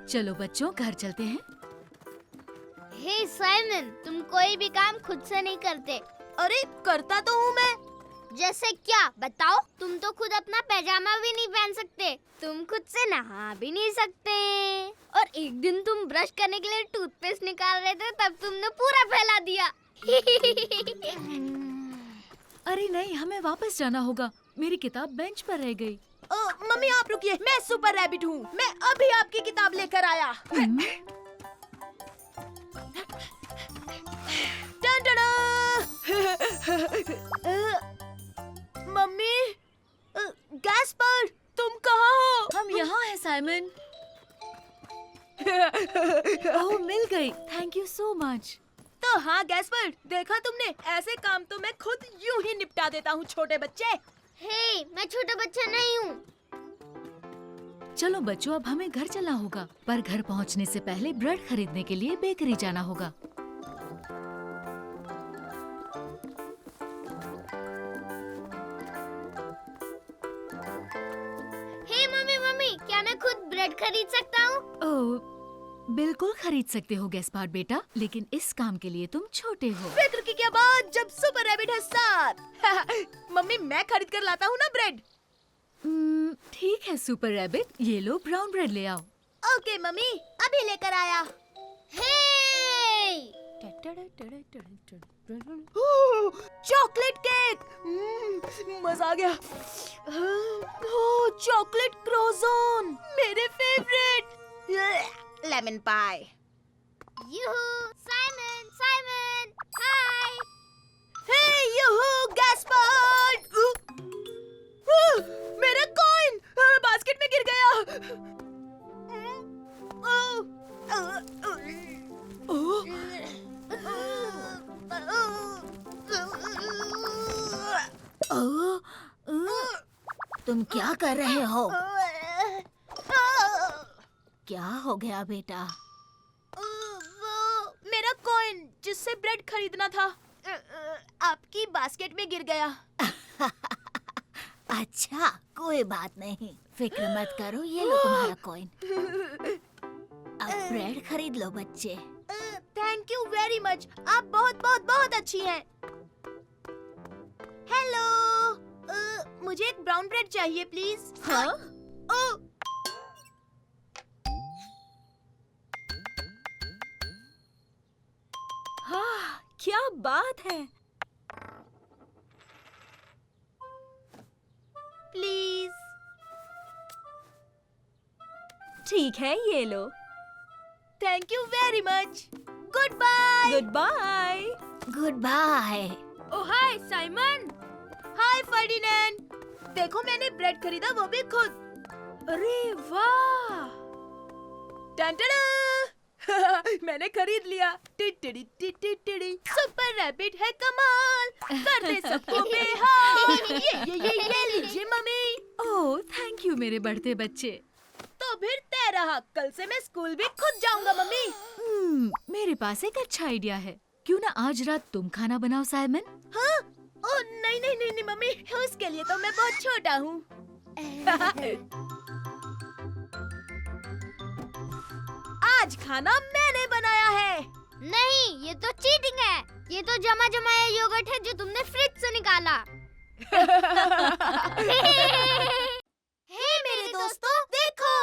चलो बच्चों, घर चलते हैं। हे साइमन, तुम कोई भी काम खुद से नहीं करते। अरे करता तो हूँ मैं। जैसे क्या, बताओ? तुम तो खुद अपना पैजामा भी नहीं पहन सकते, तुम खुद से नहा भी नहीं सकते, और एक दिन तुम ब्रश करने के लिए टूथपेस्ट निकाल रहे थे, तब तुमने पूरा फैला दिया। अरे नहीं, हमें वापस जाना होगा। मेरी किताब बेंच पर रह गई। मम्मी आप रुकिए, मैं सुपर रैबिट हूँ। मैं अभी आपकी किताब लेकर आया। मम्मी, गैस्पर्ड, तुम कहाँ हो? हम यहाँ हैं साइमन। ओह, मिल गई। Thank you so much. तो हाँ गैस्पर्ड, देखा तुमने, ऐसे काम तो मैं खुद यूं ही निपटा देता हूँ छोटे बच्चे। हे, मैं छोटा बच्चा नहीं हूँ। चलो बच्चों, अब हमें घर चलना होगा, पर घर पहुँचने से पहले ब्रेड खरीदने के लिए बेकरी जाना होगा। हे मम्मी मम्मी, क्या मैं खुद ब्रेड खरीद सकता हूँ? ओह, बिल्कुल खरीद सकते हो गैस्पार्ड बेटा, लेकिन इस काम के लिए तुम छोटे हो। फिक्र की क्या बात, जब सुपर रैबिट है साथ। मम्मी मैं खरीद कर लाता हूँ ना ब्रेड। ठीक है सुपर रैबिट, ये लो ब्राउन ब्रेड ले आओ। ओके मम्मी, अभी लेकर आया। हे! चॉकलेट केक, मजा आ गया। चॉकलेट क्रोज़ोन, मेरे फेवरेट। लेमन पाई, यूहू! साइमन! साइमन! हाय! हे यूहू गैस्पर्ड! मेरा कॉइन बास्केट में गिर गया। तुम क्या कर रहे हो? क्या हो गया बेटा? वो मेरा कॉइन जिससे ब्रेड खरीदना था आपकी बास्केट में गिर गया। अच्छा, कोई बात नहीं, फिक्र मत करो, ये लो तुम्हारा कॉइन। अब ब्रेड खरीद लो बच्चे। थैंक यू वेरी मच, आप बहुत बहुत बहुत अच्छी हैं। हेलो, मुझे एक ब्राउन ब्रेड चाहिए प्लीज। हाँ? ओह, हाँ, क्या बात है। प्लीज। ठीक है, ये लो। Thank you very much. Goodbye. Goodbye. Goodbye. Oh hi Simon. Hi Ferdinand. देखो मैंने ब्रेड खरीदा, वो भी खुद। अरे वाह! मैंने खरीद लिया। टिटिड़ी टिटिड़ी सुपर रैबिट है कमाल, कर दे सबको बेहाल। ये लीजिए मम्मी। ओह थैंक यू मेरे बढ़ते बच्चे। तो फिर तय रहा, कल से मैं स्कूल भी खुद जाऊंगा मम्मी। मेरे पास एक अच्छा आइडिया है, क्यों ना आज रात तुम खाना बनाओ साइमन? हाँ? ओ नहीं नहीं नहीं नहीं मम्मी, उसके लिए तो मैं बहुत छोटा हूँ। आज खाना मैंने बनाया है। नहीं, ये तो चीटिंग है। ये तो जमा जमाया योगर्ट है जो तुमने फ्रिज से निकाला। हे मेरे दोस्तों, देखो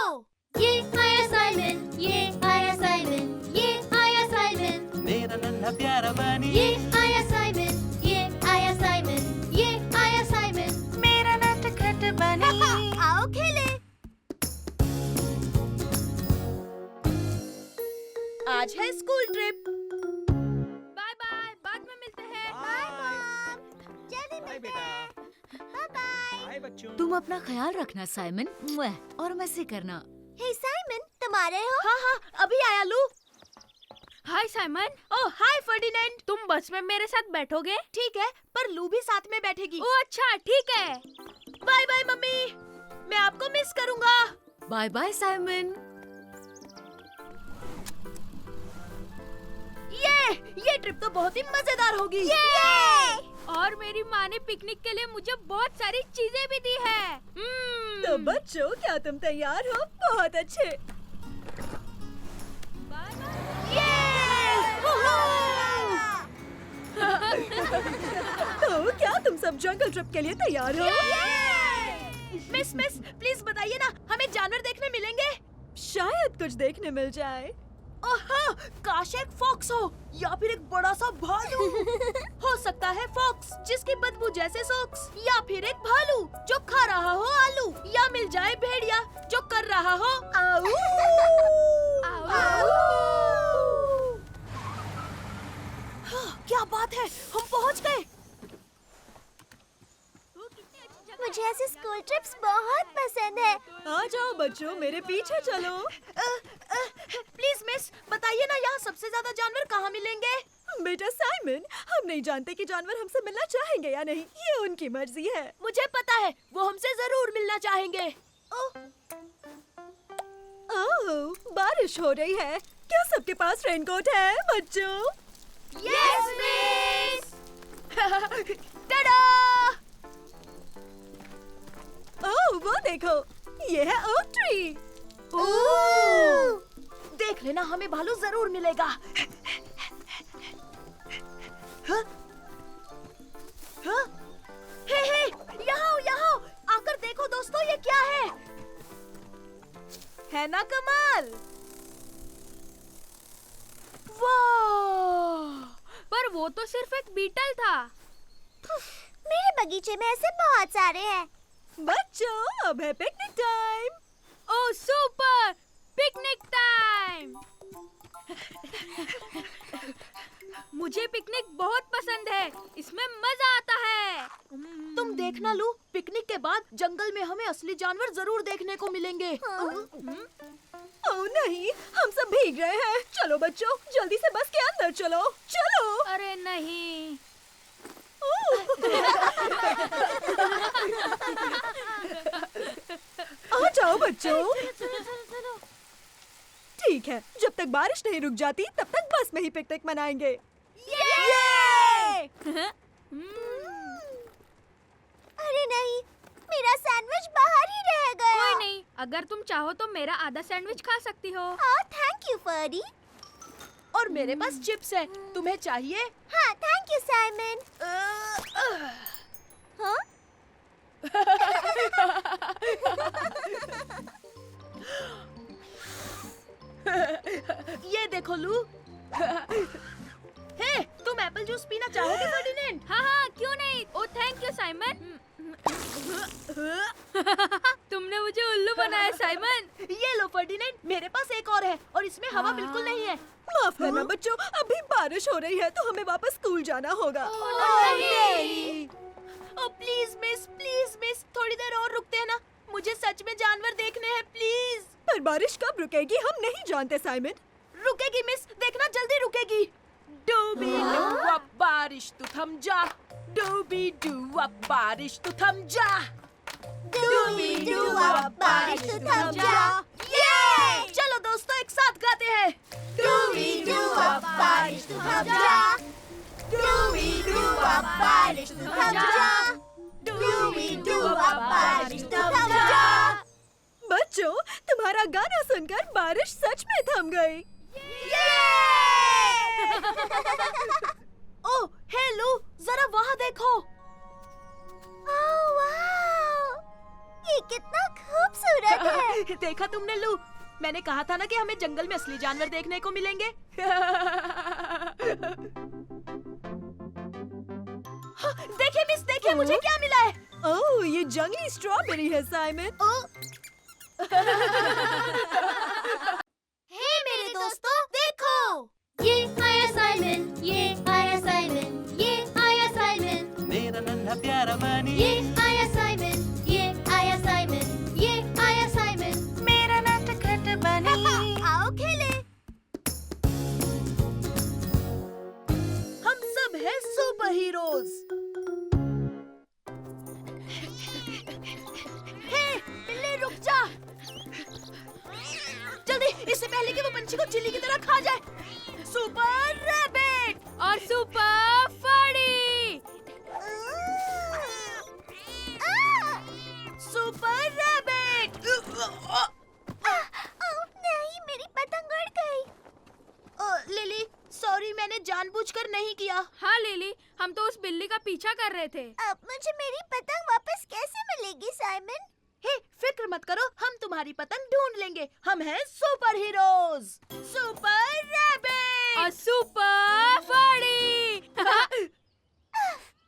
ये आया साइमन, ये आया साइमन, ये आया साइमन, मेरा नन्हा प्यारा बनी ये आया साइमन, ये आया साइमन, ये आया साइमन। मेरा नटखट बनी। आओ खेले। आज है स्कूल ट्रिप। बाय बाय, बाद में मिलते हैं। जल्दी मिलते हैं। बाय बच्चों। तुम अपना ख्याल रखना साइमन, मुआ, और मजे करना। हे साइमन, तुम आ रहे हो? हाँ हाँ, अभी आया लू। हाय साइमन। ओह हाय फर्डिनेंड। तुम बस में मेरे साथ बैठोगे? ठीक है, पर लू भी साथ में बैठेगी। ओ अच्छा, ठीक है। बाय बाय मम्मी, मैं आपको मिस करूंगा। Bye bye Simon. ये ट्रिप तो बहुत ही मजेदार होगी। और मेरी माँ ने पिकनिक के लिए मुझे बहुत सारी चीजें भी दी है। तो बच्चों, क्या तुम तैयार हो? बहुत अच्छे। तो क्या तुम सब जंगल ट्रिप के लिए तैयार हो? मिस प्लीज बताइए ना, हमें जानवर देखने मिलेंगे? शायद कुछ देखने मिल जाए। ओह, काश एक फॉक्स हो या फिर एक बड़ा सा भालू। हो सकता है फॉक्स जिसकी बदबू जैसे सॉक्स, या फिर एक भालू जो खा रहा हो आलू, या मिल जाए भेड़िया जो कर रहा हो आऊ। क्या बात है, हम पहुंच गए। मुझे ऐसे स्कूल ट्रिप्स बहुत पसंद है। आ जाओ बच्चों, मेरे पीछे चलो। प्लीज मिस, बताइए ना यहाँ सबसे ज्यादा जानवर कहाँ मिलेंगे? बेटा साइमन, हम नहीं जानते कि जानवर हमसे मिलना चाहेंगे या नहीं, ये उनकी मर्जी है। मुझे पता है, वो हमसे जरूर मिलना चाहेंगे। ओह, बारिश हो रही है। क्या सबके पास रेनकोट है बच्चों? Yes miss. टाडा! ओह, वो देखो, ये है ओक ट्री। देख लेना, हमें भालू जरूर मिलेगा। हाँ? हाँ? हे, यहाँ आकर देखो दोस्तों, ये क्या है ना कमाल? वाह! पर वो तो सिर्फ एक बीटल था। मेरे बगीचे में ऐसे बहुत सारे हैं। बच्चों, अब है पिकनिक टाइम। ओह सुपर! Picnic time! मुझे पिकनिक बहुत पसंद है, इसमें मजा आता है। तुम देखना लू, पिकनिक के बाद जंगल में हमें असली जानवर जरूर देखने को मिलेंगे। ओह नहीं, हम सब भीग रहे हैं। चलो बच्चों, जल्दी से बस के अंदर चलो। चलो। अरे नहीं। आ जाओ बच्चों। ठीक है, जब तक बारिश नहीं रुक जाती तब तक बस में ही पिकनिक मनाएंगे। अरे नहीं, मेरा सैंडविच बाहर ही रह गया। कोई नहीं, अगर तुम चाहो तो मेरा आधा सैंडविच खा सकती हो। हाँ, थैंक यू फरी। और मेरे पास चिप्स है, तुम्हें चाहिए? हाँ, थैंक यू साइमन। हाँ? ये देखो लू। हे, तुम एप्पल जूस पीना चाहोगे फर्डिनेंड? हाँ हाँ, क्यों नहीं। ओ थैंक यू साइमन। तुमने मुझे उल्लू बनाया साइमन। ये लो फर्डिनेंड, मेरे पास एक और है और इसमें हवा बिल्कुल नहीं है। माफ करना बच्चों, अभी बारिश हो रही है तो हमें वापस स्कूल जाना होगा। ओ प्लीज मिस, थोड़ी देर और रुकते हैं ना? मुझे सच में जानवर देखने हैं, प्लीज। पर बारिश कब रुकेगी हम नहीं जानते साइमन। रुकेगी मिस, देखना जल्दी रुकेगी। डूबी डू अब बारिश तू थम जा, डूबी डू अब बारिश तू थम जा, डूबी डू अब बारिश तू थम जा। ये! चलो दोस्तों, एक साथ गाते हैं। डूबी डू अब बारिश तू थम जा, डूबी डू अब बारिश तू थम जा, डूबी डू अब बारिश तू थम जा। बच्चों, तुम्हारा गाना सुनकर बारिश सच में थम गई। ओह, हे लू, जरा वहाँ देखो। ओह वाह, ये कितना खूबसूरत है। देखा तुमने लू? मैंने कहा था ना कि हमें जंगल में असली जानवर देखने को मिलेंगे। देखिए मिस, देखिए मुझे क्या मिला है। ओह, ये जंगली स्ट्रॉबेरी है साइमन। हे मेरे दोस्तों, देखो, ये आया साइमन, ये आया साइमन, ये आया साइमन, मेरा नन्हा प्यारा बनी, ये आया साइमन, ये आया साइमन, ये आया साइमन, मेरा नटखट बनी। आओ खेले। हम सब हैं सुपर हीरोज। हे, बिल्ली रुक जा। जल्दी, इससे पहले कि वो पंछी को चिल्ली की तरह खा जाए। सुपर रैबिट और सुपर फड़ी। Super rabbit. नहीं, मेरी पतंग उड़ गई। लिली, सॉरी, मैंने जानबूझकर नहीं किया। हाँ लिली, हम तो उस बिल्ली का पीछा कर रहे थे। अब मुझे मेरी पतंग वापस कैसे मिलेगी साइमन? हे, फिक्र मत करो, हम तुम्हारी पतंग ढूंढ लेंगे। हम हैं सुपर हीरोज, सुपर रैबिट और सुपर फड़ी।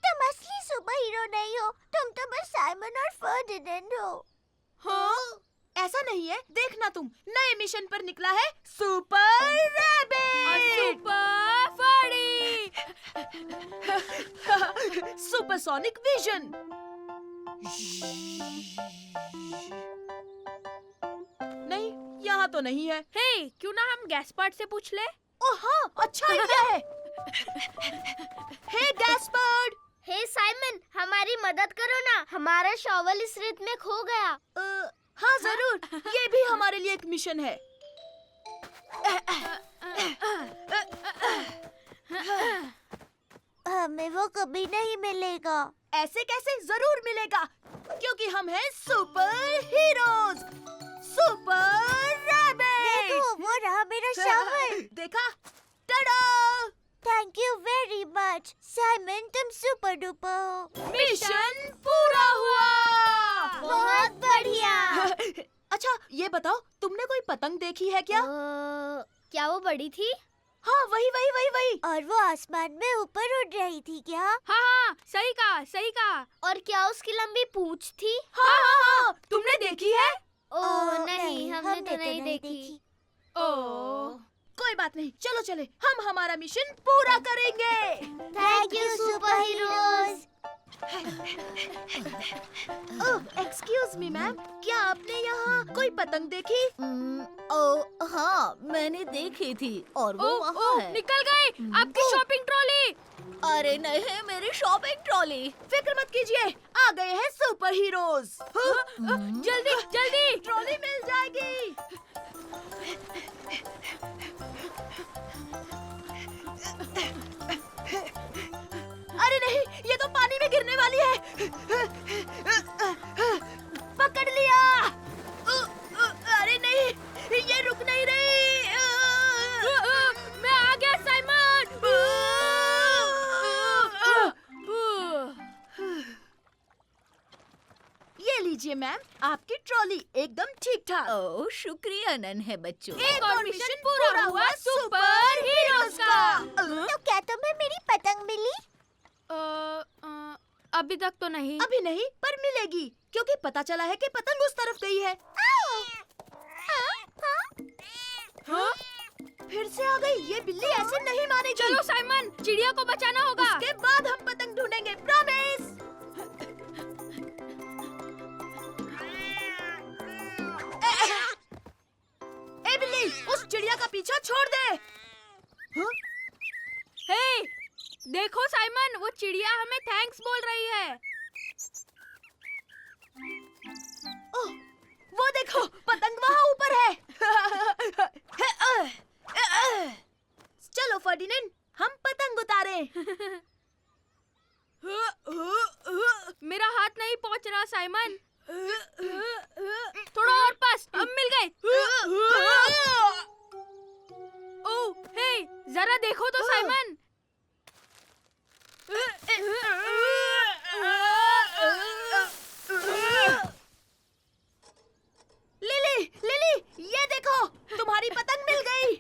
तुम असली सुपर हीरो नहीं हो, तुम तो बस साइमन और फर्डिनेंड हो। हाँ, ऐसा नहीं है। देखना, तुम नए मिशन पर निकला है सुपर और रैबिट। सुपर फड़ी। Supersonic vision. नहीं, यहाँ तो नहीं है। हे, क्यों ना हम गैस्पर्ड से पूछ ले? ओह हाँ, अच्छा आइडिया है। हे गैस्पर्ड। हे साइमन, हमारी मदद करो ना, हमारा शॉवल इस रेत में खो गया। हाँ जरूर, ये भी हमारे लिए एक मिशन है। हमें वो कभी नहीं मिलेगा। ऐसे कैसे? जरूर मिलेगा, क्योंकि हम हैं सुपर हीरोज, सुपर रैबिट। देखो, वो रहा मेरा शॉवल। देखा? Tada! Thank you very much Simon, तुम सुपर डुपर हो। मिशन पूरा हुआ। बहुत बढ़िया। अच्छा, ये बताओ, तुमने कोई पतंग देखी है क्या? क्या वो बड़ी थी? हाँ, वही। और वो आसमान में ऊपर उड़ रही थी क्या? हाँ हाँ, सही कहा, सही कहा। और क्या उसकी लंबी पूंछ थी? हाँ, तुमने देखी है? ओह नहीं, हमने तो नहीं देखी। ओह, कोई बात नहीं, चलो चले, हम हमारा मिशन पूरा करेंगे। Thank you super heroes. Oh, excuse me ma'am, क्या आपने यहाँ कोई पतंग देखी? ओ हाँ, मैंने देखी थी और वो वहाँ है। निकल गई आपकी शॉपिंग ट्रॉली। अरे नहीं, मेरी शॉपिंग ट्रॉली। फिक्र मत कीजिए, आ गए हैं सुपर हीरोज। जल्दी जल्दी। ट्रॉली मिल जाएगी। अरे नहीं, ये तो पानी में गिरने वाली है। पकड़ लिया। अरे नहीं, ये रुक नहीं रही। मैं आ गया साइमन। ये लीजिए मैम, आपकी ट्रॉली एकदम ठीक ठाक। ओ शुक्रिया नन्हे बच्चों। एक और मिशन पूरा हुआ सुपर हीरोज का। तो क्या तुम्हें मेरी पतंग मिली? अभी तक तो नहीं। अभी नहीं, पर मिलेगी, क्योंकि पता चला है कि पतंग उस तरफ गई है। हाँ? फिर से आ गई, ये बिल्ली ऐसे नहीं मानेगी। चलो साइमन, चिड़िया को बचाना होगा। उसके बाद हम पतंग ढूंढेंगे, प्रॉमिस। ए बिल्ली, उस चिड़िया का पीछा छोड़ दे। हाँ? हे, देखो साइमन, वो चिड़िया हमें थैंक्स बोल रही है। ओह, वो देखो, पतंग वहाँ ऊपर है। चलो फर्डिनेंड, हम पतंग उतारें। मेरा हाथ नहीं पहुंच रहा साइमन। थोड़ा और पास, अब मिल गए। ओह, हे, जरा देखो तो साइमन। लिली, लिली, ये देखो, तुम्हारी पतंग मिल गई।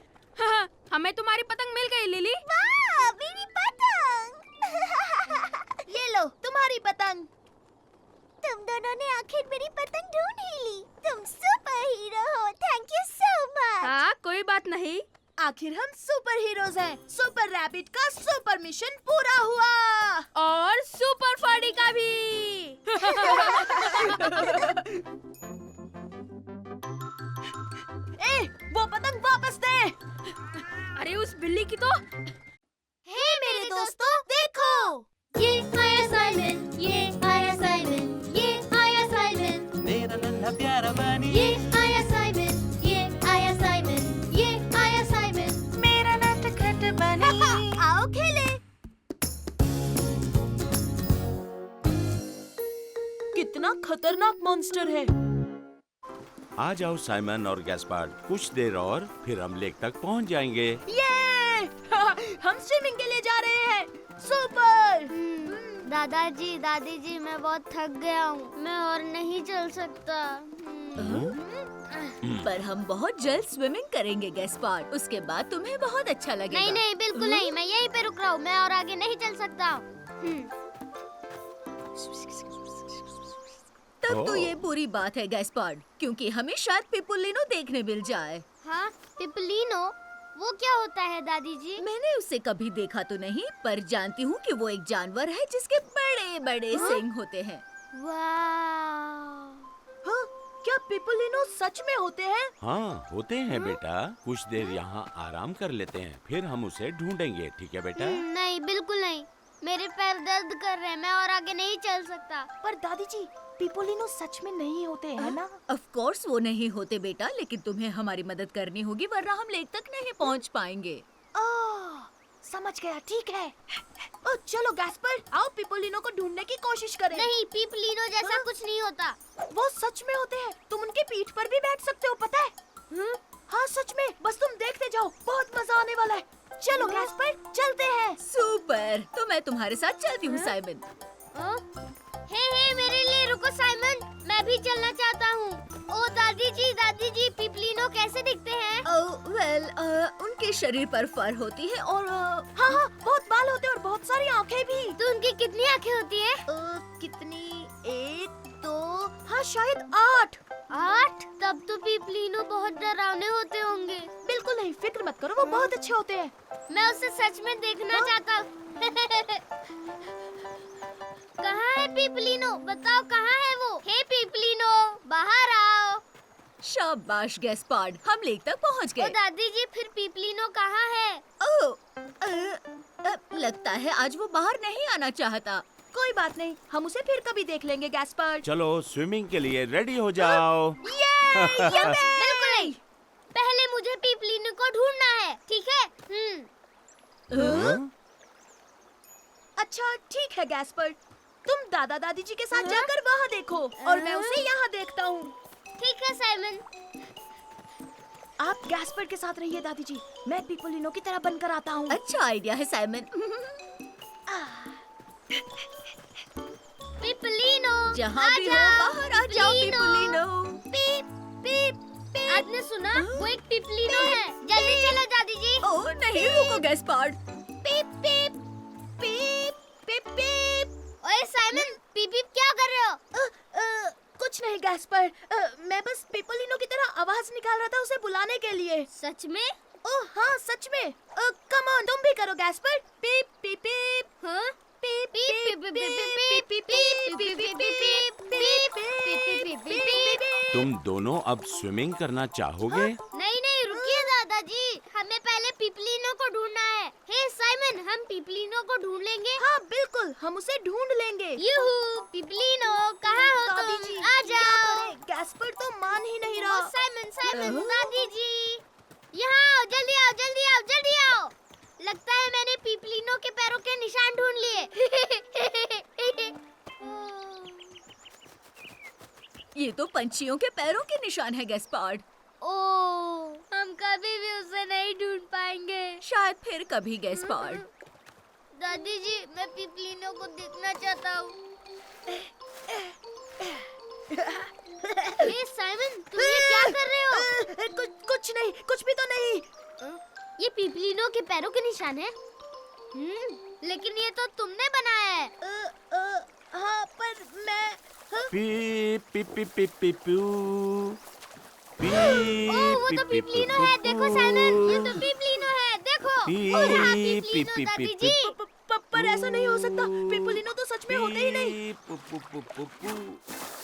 हमें तुम्हारी पतंग मिल गई लिली। वाह, मेरी पतंग। ये लो, तुम्हारी पतंग। तुम दोनों ने आखिर मेरी पतंग ढूंढ ही ली। तुम सुपर हीरो हो। Thank you so much. हाँ, कोई बात नहीं। आखिर हम सुपर हीरोज हैं। सुपर रैबिट का सुपर मिशन पूरा हुआ। और सुपर फर्डी का भी। ए, वो पतंग वापस दे। अरे उस बिल्ली की तो। हे मेरे दोस्तों, देखो, ये आया साइमन, ये आया साइमन, ये आया साइमन, मेरा नन्हा प्यारा बनी, ये आया साइमन, ये आया साइमन, ये आया साइमन। मेरा नटखट बनी। आओ खेले। कितना खतरनाक मॉन्स्टर है। आ जाओ साइमन और गैस्पार्ड, कुछ देर और फिर हम लेक तक पहुंच जाएंगे। ये हम स्विमिंग के लिए जा रहे हैं। सुपर। दादाजी, दादी जी, मैं बहुत थक गया हूँ। मैं और नहीं चल सकता। पर हम बहुत जल्द स्विमिंग करेंगे गैस्पार्ड। उसके बाद तुम्हें बहुत अच्छा लगेगा। नहीं नहीं, बिल्कुल नहीं। मैं यहीं पे रुक रहा हूँ। मैं और आगे नहीं चल सकता। तब तो ओह। ये बुरी बात है गैस्पार्ड, क्योंकि हमें शायद पिपुलिनो देखने मिल जाए। हाँ, पिपलिनो, वो क्या होता है दादी जी? मैंने उसे कभी देखा तो नहीं, पर जानती हूँ कि वो एक जानवर है जिसके बड़े बड़े सींग होते हैं। वाह, हाँ, क्या पिपुलिनो सच में होते हैं? हाँ, होते हैं बेटा। कुछ देर यहाँ आराम कर लेते हैं, फिर हम उसे ढूंढेंगे, ठीक है बेटा? नहीं, बिल्कुल नहीं। मेरे पैर दर्द कर रहे हैं। मैं और आगे नहीं चल सकता। पर दादी जी, पिपुलिनो सच में नहीं होते हैं ना? ऑफ कोर्स वो नहीं होते बेटा, लेकिन तुम्हें हमारी मदद करनी होगी, वरना हम लेक तक नहीं पहुँच पाएंगे। समझ गया, ठीक है। ओ, चलो गैस्पर, आओ पिपुलिनो को ढूंढने की कोशिश करें। नहीं, पिपलिनो जैसा हाँ? कुछ नहीं होता। वो सच में होते हैं। तुम उनकी पीठ पर भी बैठ सकते हो, पता है? हाँ सच में, बस तुम देखते जाओ, बहुत मजा आने वाला है। चलो गैस्पर, चलते हैं। सुपर, तो मैं तुम्हारे साथ चलती हूँ साइमन। हे मेरे लिए रुको साइमन, मैं भी चलना चाहता हूँ। ओ दादी जी, पिपलिनो कैसे दिखते हैं? ओह वेल, उनके शरीर पर फर होती है और हाँ हाँ, बहुत बाल होते हैं और बहुत सारी आंखें भी। तो उनकी कितनी आंखें होती है? कितनी? 1, 2, हाँ शायद 8। 8? तब तो पीपलीनो बहुत डरावने होते होंगे। बिल्कुल नहीं, फिक्र मत करो, वो बहुत अच्छे होते हैं। मैं उसे सच में देखना चाहता हूँ। कहाँ है पीपलीनो? बताओ कहाँ है वो? हे पीपलीनो, बाहर आओ। शाबाश गैस्पार्ड, हम लेक तक पहुंच ओ गए। दादी जी, फिर पीपलीनो कहाँ है? लगता है आज वो बाहर नहीं आना चाहता। कोई बात नहीं, हम उसे फिर कभी देख लेंगे गैस्पर्ड। चलो स्विमिंग के लिए रेडी हो जाओ। बिल्कुल नहीं। पहले मुझे पीपलीनो को ढूंढना है, ठीक है? हाँ? अच्छा ठीक है गैस्पर्ड, तुम दादा दादी जी के साथ जाकर वहाँ देखो और मैं उसे यहाँ देखता हूँ। ठीक है साइमन। आप गैस्पर्ड के साथ रहिए दादी जी, मैं पीपलीनो की तरह बनकर आता हूँ। अच्छा आइडिया है साइमन। पीपलीनो, जहाँ भी हो आजाओ, बाहर आ जाओ पीपलीनो। पीप पीप पीप। आपने सुना? वो एक पीपलीनो है। जल्दी चलो दादी जी। ओह नहीं, रुको गैस्पार्ड। पीप पीप पीप पीप पीप। ओए साइमन, पीप पीप क्या कर रहे हो? कुछ नहीं गैस्पर्ड, मैं बस पीपलीनो की तरह आवाज निकाल रहा था उसे बुलाने के लिए। सच में? ओह हाँ सच में। कम ऑन, तुम भी करो गैस्पर्ड। पीप पीप पीप। हाँ? पीप पीप पीप पीप पीप पीप पीप पीप पीप पीप पीप पीप पीप। तुम दोनों अब स्विमिंग करना चाहोगे? नहीं नहीं, रुकिए दादाजी, हमें पहले पीपलीनो को ढूंढना है। हे साइमन, हम पीपलीनो को ढूंढ लेंगे। हाँ बिल्कुल, हम उसे ढूंढ लेंगे। यूहू, पीपलीनो कहाँ हो दादी तुम? जी आ क्या जाओ। करें? गैस्पर्ड तो मान ही नहीं ओ रहा। साइमन साइमन, दादी जी यहाँ आओ, जल्दी आओ जल्दी आओ जल्दी आओ। लगता है मैंने पीपलीनो के पैरों के निशान ढूंढ लिए। ये तो पंछियों के पैरों के निशान है गैस्पार्ड। ओ, हम कभी भी उसे नहीं ढूंढ पाएंगे। शायद फिर कभी गैस्पार्ड। दादी जी, मैं पीपलीनो को देखना चाहता हूँ। हे साइमन, तुम ये क्या कर रहे हो? कुछ नहीं, कुछ भी तो नहीं। ये पीपलीनो के पैरों के निशान है। लेकिन ये तो तुमने बनाया है। हाँ पर मैं पीप पीप पीप पीप पीप पू। ओह, वो तो पीपलीनो है। देखो साइमन, ये तो पीपलीनो है। देखो। ओह, यहाँ पीपलीनो दादी जी। पर ऐसा नहीं हो सकता, पीपलीनो तो सच में होते ही नहीं।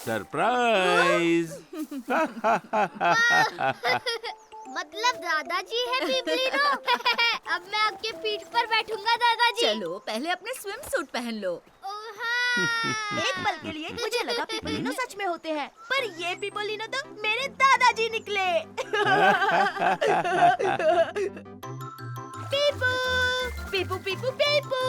सरप्राइज। मतलब दादाजी है पीपलीनो। अब मैं आपके पीठ पर बैठूंगा दादाजी। चलो पहले अपने स्विम सूट पहन लो। ओह, हाँ। एक पल के लिए मुझे लगा पीपलीनो सच में होते हैं, पर ये पीपलीनो तो मेरे दादाजी निकले। पीपू पीपू पीपू पीपू।